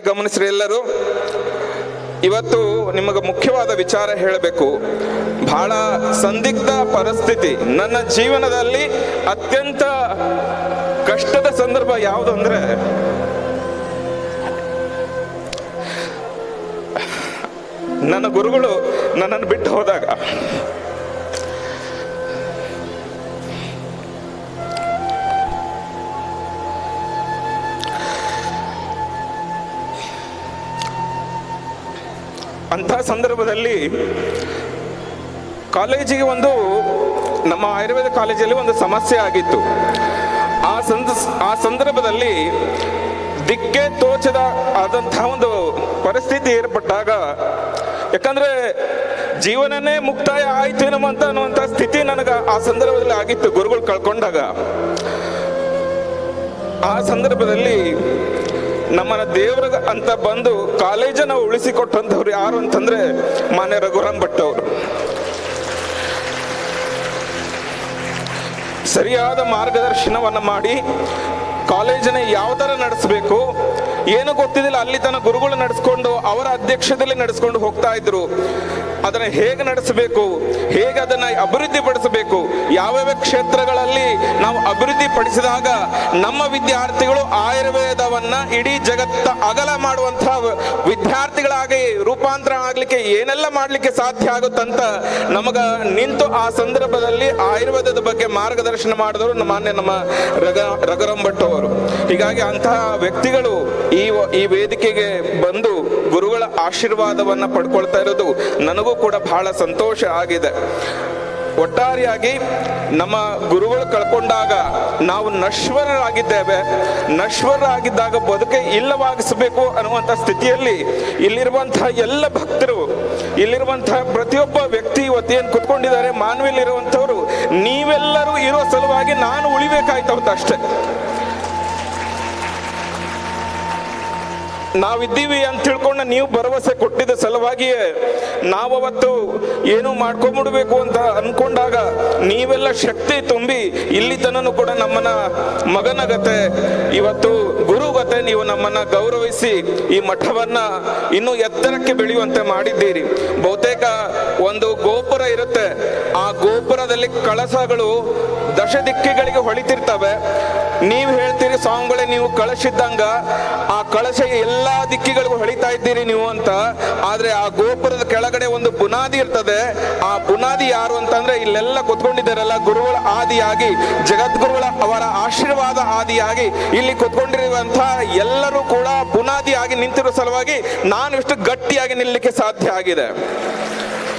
ಗಮನಿಸ್ರಿ ಎಲ್ಲರೂ. ಇವತ್ತು ನಿಮಗೆ ಮುಖ್ಯವಾದ ವಿಚಾರ ಹೇಳಬೇಕು. ಬಹಳ ಸಂದಿಗ್ಧ ಪರಿಸ್ಥಿತಿ, ನನ್ನ ಜೀವನದಲ್ಲಿ ಅತ್ಯಂತ ಕಷ್ಟದ ಸಂದರ್ಭ ಯಾವುದು ಅಂದ್ರೆ, ನನ್ನ ಗುರುಗಳು ನನ್ನನ್ನು ಬಿಟ್ಟು ಹೋದಾಗ. ಅಂಥ ಸಂದರ್ಭದಲ್ಲಿ ಕಾಲೇಜಿಗೆ ನಮ್ಮ ಆಯುರ್ವೇದ ಕಾಲೇಜಲ್ಲಿ ಒಂದು ಸಮಸ್ಯೆ ಆಗಿತ್ತು. ಆ ಸಂದರ್ಭದಲ್ಲಿ ದಿಕ್ಕೆ ತೋಚದ ಆದಂತಹ ಒಂದು ಪರಿಸ್ಥಿತಿ ಏರ್ಪಟ್ಟಾಗ, ಯಾಕಂದ್ರೆ ಜೀವನನೇ ಮುಕ್ತಾಯ ಆಯ್ತೇನೋ ಅನ್ನುವಂಥ ಸ್ಥಿತಿ ನನಗೆ ಆ ಸಂದರ್ಭದಲ್ಲಿ ಆಗಿತ್ತು, ಗುರುಗಳು ಕಳ್ಕೊಂಡಾಗ. ಆ ಸಂದರ್ಭದಲ್ಲಿ ನಮ್ಮನ್ನ ದೇವ್ರ ಅಂತ ಬಂದು ಕಾಲೇಜನ್ನು ಉಳಿಸಿಕೊಟ್ಟಂಥವ್ರು ಯಾರು ಅಂತಂದ್ರೆ ಮಾನ್ಯ ರಘುರಾಮ್ ಭಟ್ ಅವರು. ಸರಿಯಾದ ಮಾರ್ಗದರ್ಶನವನ್ನ ಮಾಡಿ ಕಾಲೇಜನ್ನ ಯಾವ ತರ ನಡೆಸಬೇಕು ಏನು ಗೊತ್ತಿದ್ದಿಲ್ಲ. ಅಲ್ಲಿ ತನ್ನ ಗುರುಗಳು ನಡೆಸ್ಕೊಂಡು ಅವರ ಅಧ್ಯಕ್ಷತೆಯಲ್ಲಿ ನಡೆಸ್ಕೊಂಡು ಹೋಗ್ತಾ ಇದ್ರು. ಅದನ್ನ ಹೇಗೆ ನಡೆಸಬೇಕು, ಹೇಗೆ ಅದನ್ನ ಅಭಿವೃದ್ಧಿ ಪಡಿಸಬೇಕು, ಯಾವ್ಯಾವ ಕ್ಷೇತ್ರಗಳಲ್ಲಿ ನಾವು ಅಭಿವೃದ್ಧಿ ಪಡಿಸಿದಾಗ ನಮ್ಮ ವಿದ್ಯಾರ್ಥಿಗಳು ಆಯುರ್ವೇದವನ್ನ ಇಡೀ ಜಗತ್ತ ಅಗಲ ಮಾಡುವಂತಹ ವಿದ್ಯಾರ್ಥಿಗಳಾಗಿ ರೂಪಾಂತರ ಆಗ್ಲಿಕ್ಕೆ ಏನೆಲ್ಲ ಮಾಡ್ಲಿಕ್ಕೆ ಸಾಧ್ಯ ಆಗುತ್ತಂತ ನಮಗ ನಿಂತು ಆ ಸಂದರ್ಭದಲ್ಲಿ ಆಯುರ್ವೇದದ ಬಗ್ಗೆ ಮಾರ್ಗದರ್ಶನ ಮಾಡಿದವರು ಮಾನ್ಯ ನಮ್ಮ ರಘುರಾಮ್ ಭಟ್ ಅವರು. ಹೀಗಾಗಿ ಅಂತಹ ವ್ಯಕ್ತಿಗಳು ಈ ವೇದಿಕೆಗೆ ಬಂದು ಗುರುಗಳ ಆಶೀರ್ವಾದವನ್ನ ಪಡ್ಕೊಳ್ತಾ ಇರೋದು ನನಗೂ ಕೂಡ ಬಹಳ ಸಂತೋಷ ಆಗಿದೆ. ಒಟ್ಟಾರೆಯಾಗಿ ನಮ್ಮ ಗುರುಗಳು ಕಳ್ಕೊಂಡಾಗ ನಾವು ನಶ್ವರರಾಗಿದ್ದೇವೆ. ನಶ್ವರರಾಗಿದ್ದಾಗ ಬದುಕೆ ಇಲ್ಲವಾಗಿಸಬೇಕು ಅನ್ನುವಂಥ ಸ್ಥಿತಿಯಲ್ಲಿ ಇಲ್ಲಿರುವಂತಹ ಎಲ್ಲ ಭಕ್ತರು, ಇಲ್ಲಿರುವಂತಹ ಪ್ರತಿಯೊಬ್ಬ ವ್ಯಕ್ತಿ ಇವತ್ತೇನು ಕುತ್ಕೊಂಡಿದ್ದಾರೆ ಮಾನವಿಯಲ್ಲಿರುವಂಥವ್ರು, ನೀವೆಲ್ಲರೂ ಇರೋ ಸಲುವಾಗಿ ನಾನು ಉಳಿಬೇಕಾಯ್ತವತ್ತು ಅಷ್ಟೇ. ನಾವಿದ್ದೀವಿ ಅಂತ ತಿಳ್ಕೊಂಡು ನೀವು ಭರವಸೆ ಕೊಟ್ಟಿದ್ದ ಸಲುವಾಗಿಯೇ ನಾವವತ್ತು ಏನು ಮಾಡ್ಕೊಂಡ್ಬಿಡ್ಬೇಕು ಅಂತ ಅನ್ಕೊಂಡಾಗ ನೀವೆಲ್ಲ ಶಕ್ತಿ ತುಂಬಿ ಇಲ್ಲಿ ತನೂ ಕೂಡ ನಮ್ಮನ್ನ ಮಗನಗತೆ, ಇವತ್ತು ಗುರುಗತೆ ನೀವು ನಮ್ಮನ್ನ ಗೌರವಿಸಿ ಈ ಮಠವನ್ನ ಇನ್ನೂ ಎತ್ತರಕ್ಕೆ ಬೆಳೆಯುವಂತೆ ಮಾಡಿದ್ದೀರಿ. ಬಹುತೇಕ ಒಂದು ಗೋಪುರ ಇರುತ್ತೆ, ಆ ಗೋಪುರದಲ್ಲಿ ಕಳಸಗಳು ದಶ ದಿಕ್ಕಿಗಳಿಗೆ ಹೊಳಿತಿರ್ತವೆ. ನೀವು ಹೇಳ್ತೀರಿ ಸ್ವಾಮಿಗಳೇ ನೀವು ಕಳಶಿದ್ದಂಗ ಆ ಕಳಶ ಎಲ್ಲಾ ದಿಕ್ಕಿಗಳಿಗೂ ಹೊಳಿತಾ ಇದ್ದೀರಿ ನೀವು ಅಂತ. ಆದ್ರೆ ಆ ಗೋಪುರದ ಕೆಳಗಡೆ ಒಂದು ಬುನಾದಿ ಇರ್ತದೆ. ಆ ಬುನಾದಿ ಯಾರು ಅಂತಂದ್ರೆ ಇಲ್ಲೆಲ್ಲ ಕುತ್ಕೊಂಡಿದ್ದಾರಲ್ಲ ಗುರುಗಳ ಆದಿಯಾಗಿ, ಜಗದ್ಗುರುಗಳ ಅವರ ಆಶೀರ್ವಾದ ಆದಿಯಾಗಿ ಇಲ್ಲಿ ಕುತ್ಕೊಂಡಿರುವಂತಹ ಎಲ್ಲರೂ ಕೂಡ ಬುನಾದಿ ಆಗಿ ನಿಂತಿರೋ ಸಲುವಾಗಿ ನಾನು ಇಷ್ಟು ಗಟ್ಟಿಯಾಗಿ ನಿಲ್ಲಲಿಕ್ಕೆ ಸಾಧ್ಯ ಆಗಿದೆ.